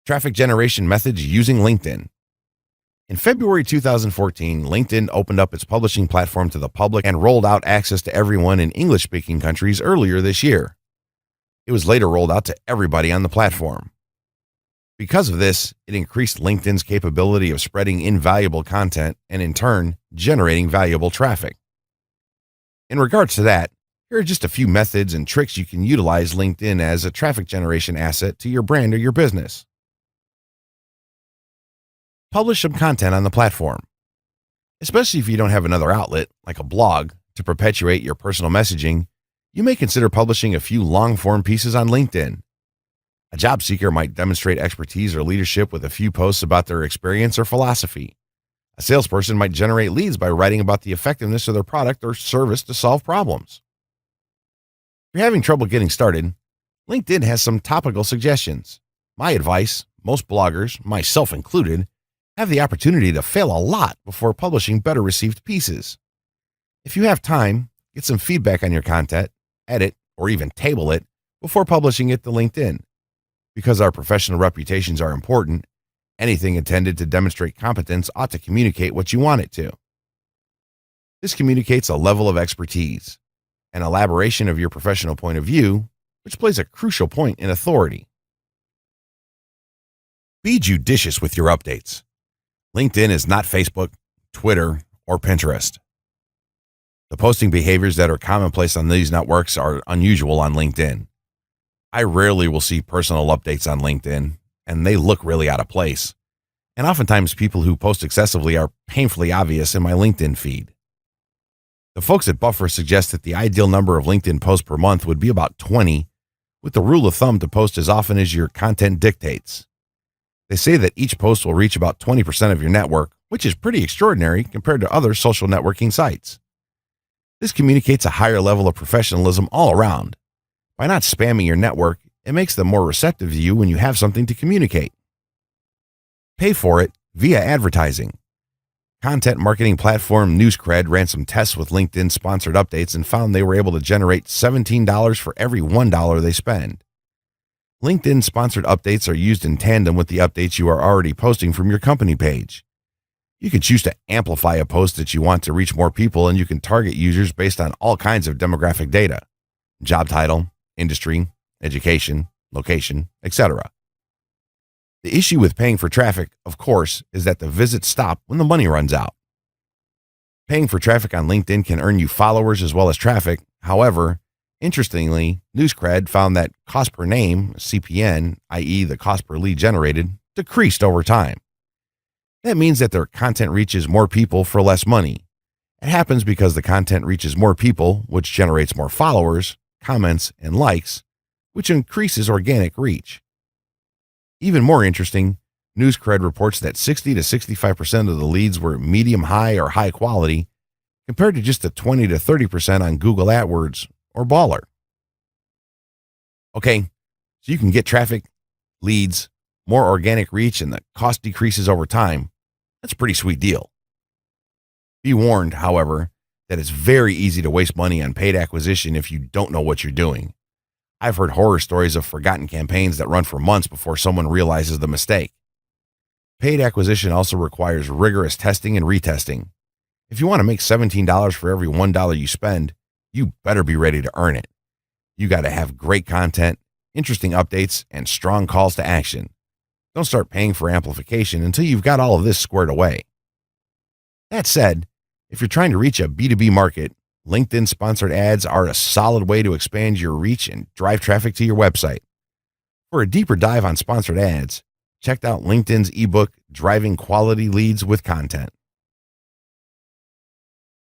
Traffic generation methods using LinkedIn. In February 2014, LinkedIn opened up its publishing platform to the public and rolled out access to everyone in English speaking countries earlier this year. It was later rolled out to everybody on the platform. Because of this, it increased LinkedIn's capability of spreading invaluable content and, in turn, generating valuable traffic. In regards to that, here are just a few methods and tricks you can utilize LinkedIn as a traffic generation asset to your brand or your business. Publish some content on the platform. Especially if you don't have another outlet, like a blog, to perpetuate your personal messaging, you may consider publishing a few long-form pieces on LinkedIn. A job seeker might demonstrate expertise or leadership with a few posts about their experience or philosophy. A salesperson might generate leads by writing about the effectiveness of their product or service to solve problems. If you're having trouble getting started, LinkedIn has some topical suggestions. My advice: most bloggers, myself included, have the opportunity to fail a lot before publishing better received pieces. If you have time, get some feedback on your content, edit, or even table it before publishing it to LinkedIn. Because our professional reputations are important, anything intended to demonstrate competence ought to communicate what you want it to. This communicates a level of expertise, an elaboration of your professional point of view, which plays a crucial point in authority. Be judicious with your updates. LinkedIn is not Facebook, Twitter, or Pinterest. The posting behaviors that are commonplace on these networks are unusual on LinkedIn. I rarely will see personal updates on LinkedIn, and they look really out of place. And oftentimes people who post excessively are painfully obvious in my LinkedIn feed. The folks at Buffer suggest that the ideal number of LinkedIn posts per month would be about 20, with the rule of thumb to post as often as your content dictates. They say that each post will reach about 20% of your network, which is pretty extraordinary compared to other social networking sites. This communicates a higher level of professionalism all around. By not spamming your network, it makes them more receptive to you when you have something to communicate. Pay for it via advertising. Content marketing platform NewsCred ran some tests with LinkedIn sponsored updates and found they were able to generate $17 for every $1 they spend. LinkedIn sponsored updates are used in tandem with the updates you are already posting from your company page. You can choose to amplify a post that you want to reach more people, and you can target users based on all kinds of demographic data: job title, industry, education, location, etc. The issue with paying for traffic, of course, is that the visits stop when the money runs out. Paying for traffic on LinkedIn can earn you followers as well as traffic. However, interestingly, NewsCred found that cost per name, CPN, i.e. the cost per lead generated, decreased over time. That means that their content reaches more people for less money. It happens because the content reaches more people, which generates more followers, comments, and likes, which increases organic reach. Even more interesting, NewsCred reports that 60 to 65% of the leads were medium high or high quality, compared to just the 20 to 30% on Google AdWords or Baller. Okay, so you can get traffic, leads, more organic reach, and the cost decreases over time. That's a pretty sweet deal. Be warned, however, that it's very easy to waste money on paid acquisition if you don't know what you're doing. I've heard horror stories of forgotten campaigns that run for months before someone realizes the mistake. Paid acquisition also requires rigorous testing and retesting. If you want to make $17 for every $1 you spend, you better be ready to earn it. You got to have great content, interesting updates, and strong calls to action. Don't start paying for amplification until you've got all of this squared away. That said, if you're trying to reach a B2B market, LinkedIn sponsored ads are a solid way to expand your reach and drive traffic to your website. For a deeper dive on sponsored ads, check out LinkedIn's ebook, Driving Quality Leads with Content.